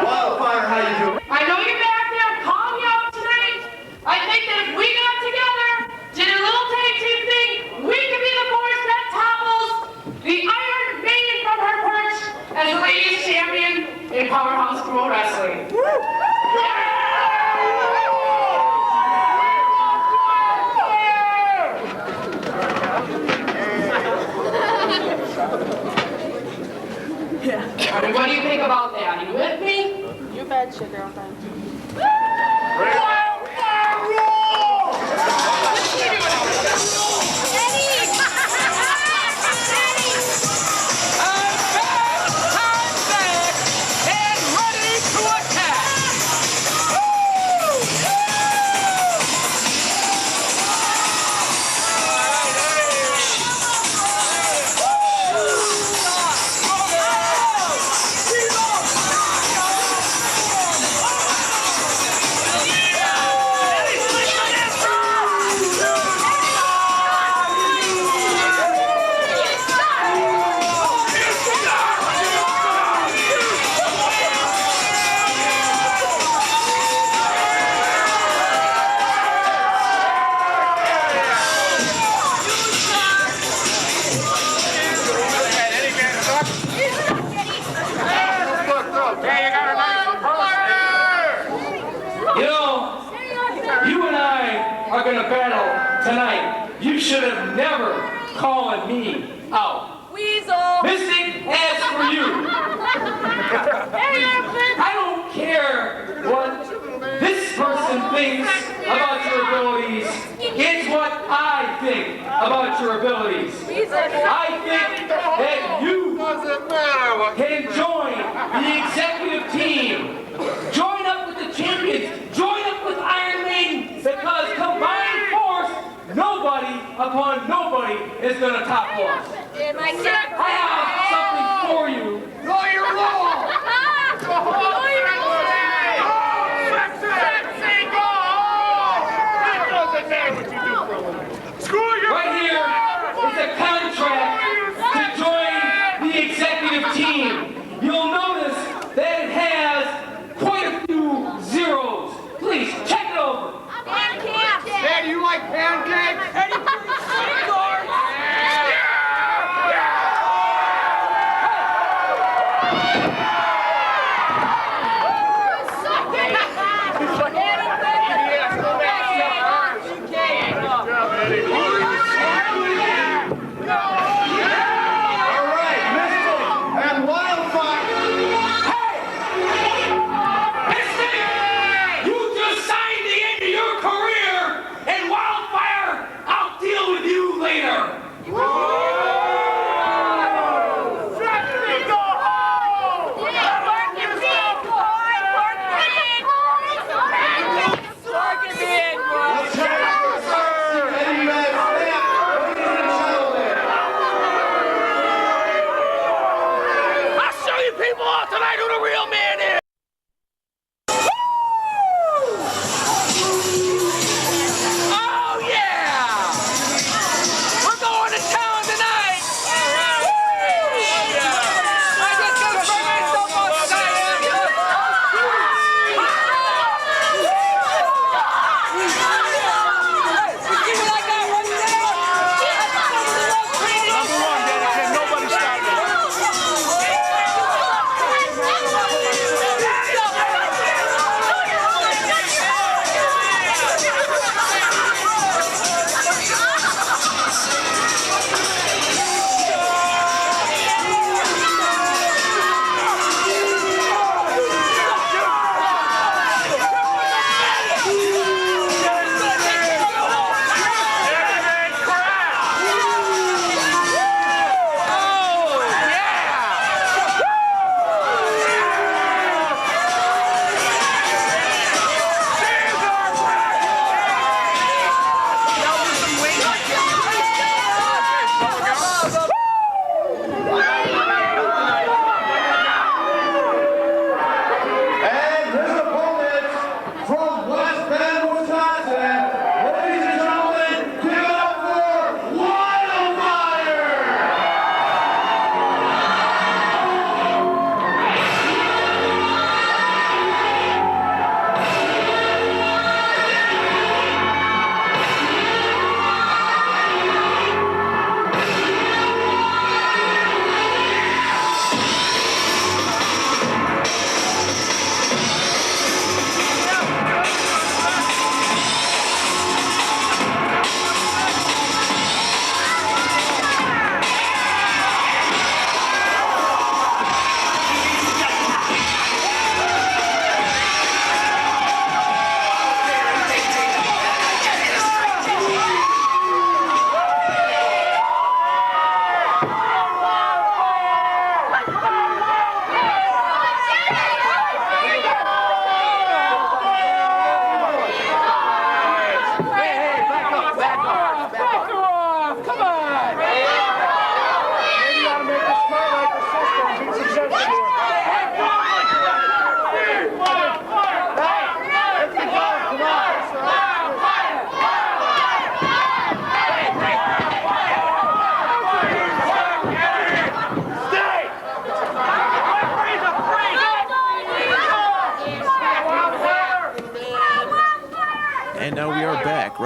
Wildfire, how you doing? I know you're back there calling me out tonight. I think that if we got together, did a little tag team thing, we could be the force that topples the Iron Maiden from her perch as the ladies champion in PowerHouse Pro Wrestling. I mean, what do you think about that? Are you with me? You betcha, girlfriend. Are going to battle tonight. You should have never called me out. Weasel! Mystic, as for you, I don't care what this person thinks about your abilities. It's what I think about your abilities. I think that you can join the executive team. Join up with the champions. Join up with Iron Maiden, because combined force, nobody upon nobody is going to top us. I have something for you. Lawyer Law! Right here is a contract to join the executive team. You'll notice that it has quite a few zeros. Please, check it over. Hey, do you like pancakes?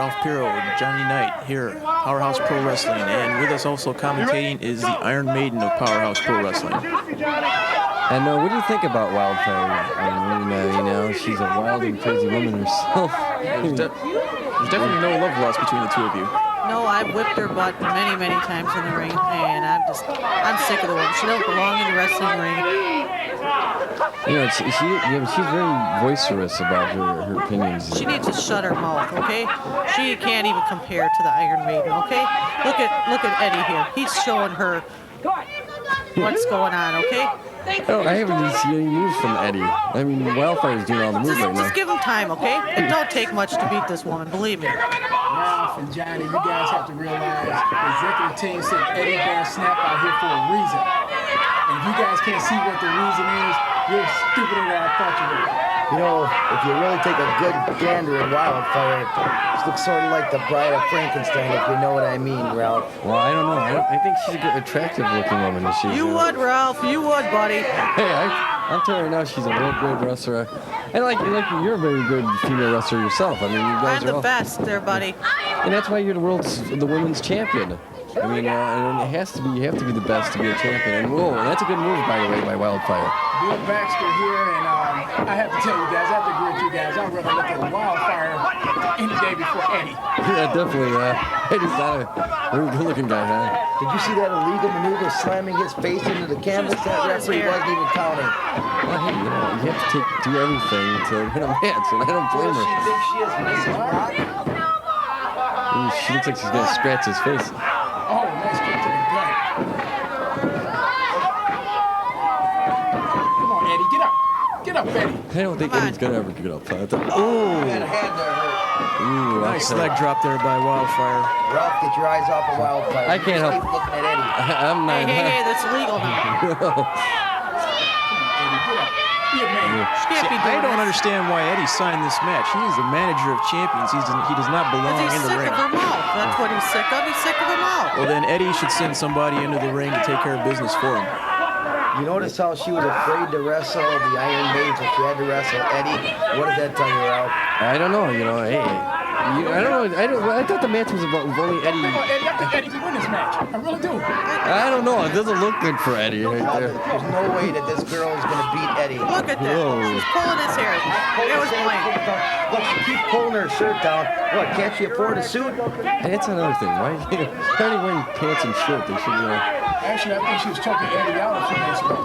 Ralph Piro and Johnny Knight here, Powerhouse Pro Wrestling, and with us also commentating is the Iron Maiden of Powerhouse Pro Wrestling. And what do you think about Wildfire? I mean, you know, she's a wild and crazy woman herself. There's definitely no love lost between the two of you. No, I've whipped her butt many, many times in the ring, and I'm sick of the woman. She don't belong in the wrestling ring. You know, she's very boisterous about her opinions. She needs to shut her mouth, okay? She can't even compare to the Iron Maiden, okay? Look at Eddie here. He's showing her what's going on, okay? Oh, I haven't even seen any moves from Eddie. I mean, Wildfire's doing all the moves right now. Just give him time, okay? It don't take much to beat this woman, believe me. Ralph and Johnny, you guys have to realize the executive team said Eddie Van Snap out here for a reason. And if you guys can't see what the reason is, you're stupider than I thought you were. You know, if you really take a good gander at Wildfire, she looks sort of like the Bride of Frankenstein, if you know what I mean, Ralph. Well, I don't know. I think she's a good, attractive-looking woman. You would, Ralph. You would, buddy. Hey, I'm telling you right now, she's a real great wrestler. And like you're a very good female wrestler yourself. I mean, you guys I'm are the all best there, buddy. And that's why you're the women's champion. I mean, and it has to be. You have to be the best to be a champion. And whoa, that's a good move, by the way, by Wildfire. Bill Baxter here, and I have to tell you guys, I have to agree with you guys. I'd rather look at Wildfire any day before Eddie. Yeah, definitely. Eddie's not a very good-looking guy, huh? Did you see that illegal maneuver slamming his face into the canvas? That referee wasn't even counting. Well, hey, you know, you have to do everything to win a match, and I don't blame her. She thinks she is Mrs. Rock. Ooh, she looks like she's gonna scratch his face. Oh, nice kick to the gut. Come on, Eddie, get up. Get up, Eddie. I don't think Eddie's gonna ever get up. That hand there hurt. Ooh, Nice leg drop there by Wildfire. Ralph, get your eyes off of Wildfire. I can't help. Keep looking at Eddie. I'm not. Hey, that's legal now. She can't be I doing don't this. understand why Eddie signed this match. He is the manager of champions. He does not belong He's in the sick ring. of her mouth. That's what he's sick of. He's sick of her mouth. Well, then Eddie should send somebody into the ring to take care of business for him. You notice how she was afraid to wrestle the Iron Maiden, so she had to wrestle Eddie. What does that tell you, Ralph? I don't know. You know, hey. I don't know. I thought the match was about only Eddie. Come on, Eddie, I think Eddie can win this match. I really do. I don't know. It doesn't look good for Eddie right there. There's no way that this girl is going to beat Eddie. Look at that. Whoa. She's pulling his hair. It was plain. Look, she keeps pulling her shirt down. What, can't she afford a suit? And that's another thing. Why are they wearing pants and shirt? They should, Actually, I think she was choking Eddie out a few minutes ago.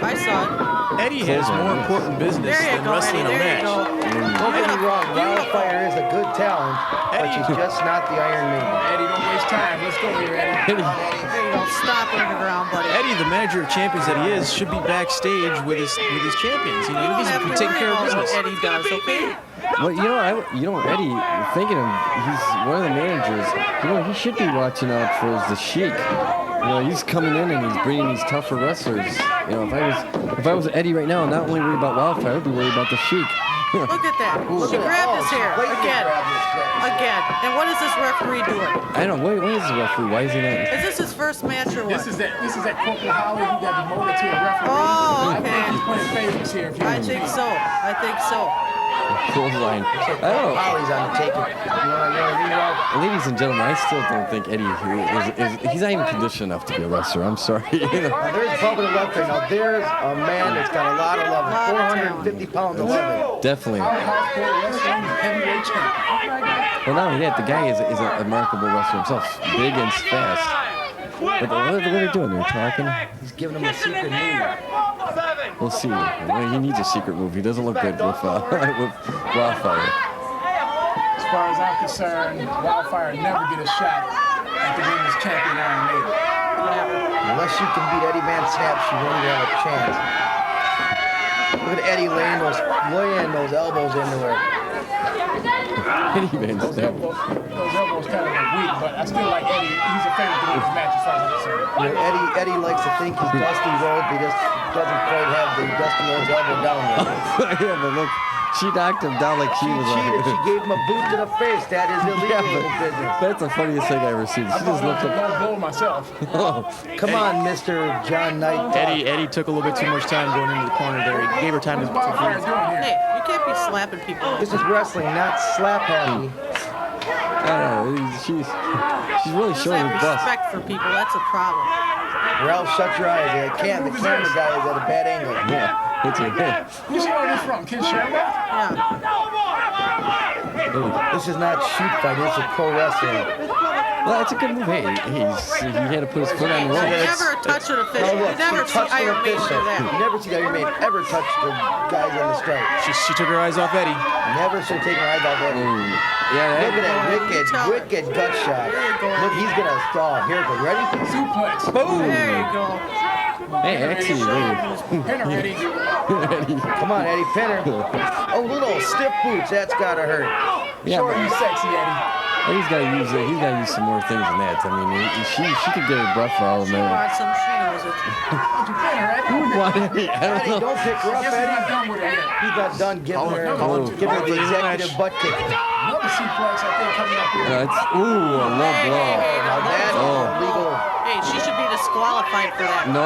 I saw it. Eddie has more important business There you than go, wrestling Eddie. a There you match. go. Don't get me wrong, Wildfire is a good talent, but she's just not the Iron Maiden. Eddie, don't waste time. Let's go here, Eddie. There you go. Stop her in the ground, buddy. Eddie, the manager of champions that he is, should be backstage with his champions. You know, You don't he's have to taking worry care of about what business. Eddie does, okay? Well, Eddie, thinking of, he's one of the managers. He should be watching out for the Sheik. He's coming in and he's bringing these tougher wrestlers. If I was Eddie right now, not only worried about Wildfire, I'd be worried about the Sheik. Look at that. She grabbed his hair again. Again. And what is this referee doing? I don't know. Why is the referee? Why is he not? Is this his first match or what? This is that Corporal Holly who got demoted to a referee. Oh, I think okay. he's playing favorites here. If you I think so. I think so. Clothesline. I don't know. Holly's on the taking. You want to read out? Ladies and gentlemen, I still don't think Eddie he's not even conditioned enough to be a wrestler. I'm sorry. Now, there's Bubba the Left. Now, there's a man that's got a lot of love. 450 pounds of love. Definitely. Powerhouse Pro Wrestling heavyweight champ. Well, not only that, the guy is a remarkable wrestler himself. Big and fast. But what are they doing? They're talking? He's giving him a secret move. We'll see. He needs a secret move. He doesn't look good with Wildfire. As far as I'm concerned, Wildfire never get a shot at the women's champion Iron Maiden. Unless she can beat Eddie Van Snap, she won't even have a chance. Look at Eddie laying those elbows into her. Eddie Van Snap. Those elbows kind of weak, but I still like Eddie. He's a favorite to win this match as far as I'm concerned. Eddie likes to think he's Dusty Rhodes, but he just doesn't quite have the Dusty Rhodes elbow down there. Yeah, but look, she knocked him down like she was cheated. She gave him a boot to the face. That is illegal business. That's the funniest thing I ever seen. She just looked I'm going to blow myself. Come on, Mr. John Knight. Eddie took a little bit too much time going into the corner there. He gave her time to Wildfire breathe. doing here? Hey, you can't be slapping people. This is wrestling, not slap happy. She's really Doesn't showing her have bust. respect for people. That's a problem. Ralph, shut your eyes. The camera guy is at a bad angle. Yeah, it's a hit. Who's she learning from? Ken Shamrock? Yeah. This is not shoot fight. This is pro wrestling. Well, that's a good move. Hey, he had to put his foot on the You ropes. never touch an official. No, look, You never she see touched an Iron Maiden do official. that. You never see Iron Maiden ever touch the guys on the stripe. She took her eyes off Eddie. Never should have taken her eyes off that. Ooh. Yeah, Look at that wicked gut shot. Look, he's gonna stall. Here it goes. Ready? Suplex. Boom. There you go. Hey, actually, really. Pin her, Eddie. Come on, Eddie. Pin her. Oh, little stiff boots. That's gotta hurt. Yeah, Show her you sexy, Eddie. He's got to use it. He's got to use some more things than that. I mean, she could get her breath for all a She minute. wants some. She knows it. Don't you pin her, Eddie? Who would want Eddie? I don't Eddie, know. don't pick her up, Guess he's not Eddie. done with her yet. He's not done giving her the executive butt kick. Another suplex, I think, coming up here. It's, ooh, a low blow. Now that is Oh. illegal. Hey, she should be disqualified for that. No,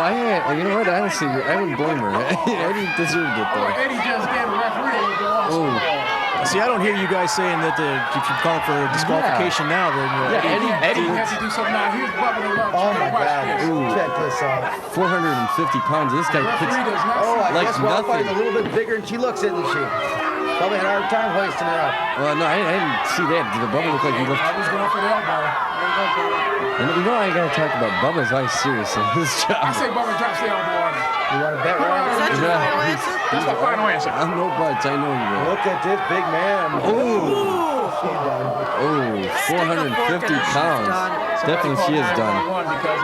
you know what? Honestly, I wouldn't blame her. Eddie deserved it, Boy, though. Eddie just gave a referee a little loss. Ooh. See, I don't hear you guys saying that if you call for disqualification now, then Eddie has to do something now. Here's Bubba the Love. Oh my Watch God. this. Ooh. Check this out. 450 pounds. This guy Referee kicks. does not Oh, I Like guess Wildfire's nothing. a little bit bigger than she looks, isn't she? Probably had a hard time hoisting her up. No, I didn't see that. The Bubba looked like he looked. I was going for the elbow. And you know, I gotta talk about Bubba's always serious in his I job. say Bubba drops the elbow on her. You want to bet, Is Ryan? that your Yeah. final answer? That's the final answer. I'm no buts. I know you will. Look at this big man. She's done. Oh, 450 pounds. Definitely she is done. One because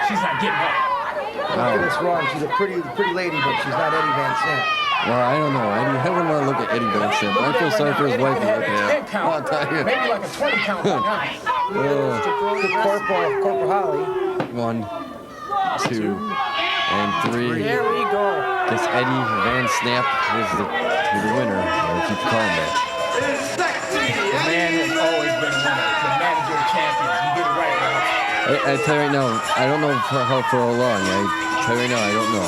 she's not getting up. Look at this run. She's a pretty lady, but she's not Eddie Van Sant. Well, I don't know. I wouldn't want to look at Eddie Van Sant. I feel sorry for his wife. Eddie Looking had a 10 at him. count. I'll tell you. Maybe like a 20 count by now. The Corporal Holly. 1, 2, and 3. There we go. This Eddie Van Snap is the winner. Or keep calling that. The man has always been a winner. The manager of champions. You get it right, man. I tell you right now, I don't know for how long. I tell you right now, I don't know.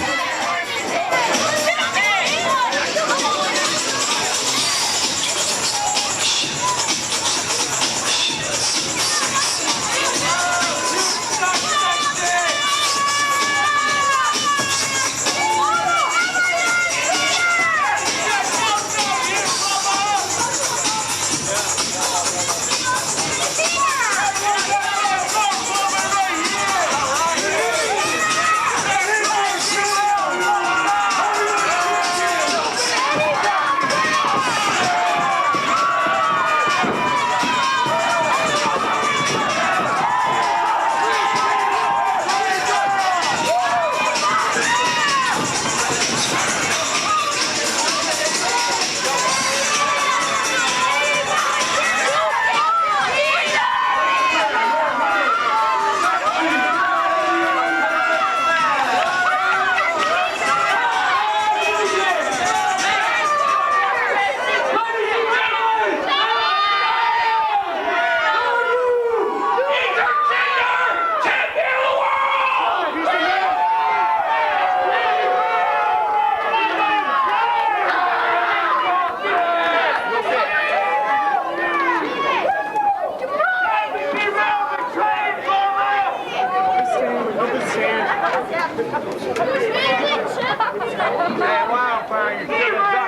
Hey, Wildfire, you should have done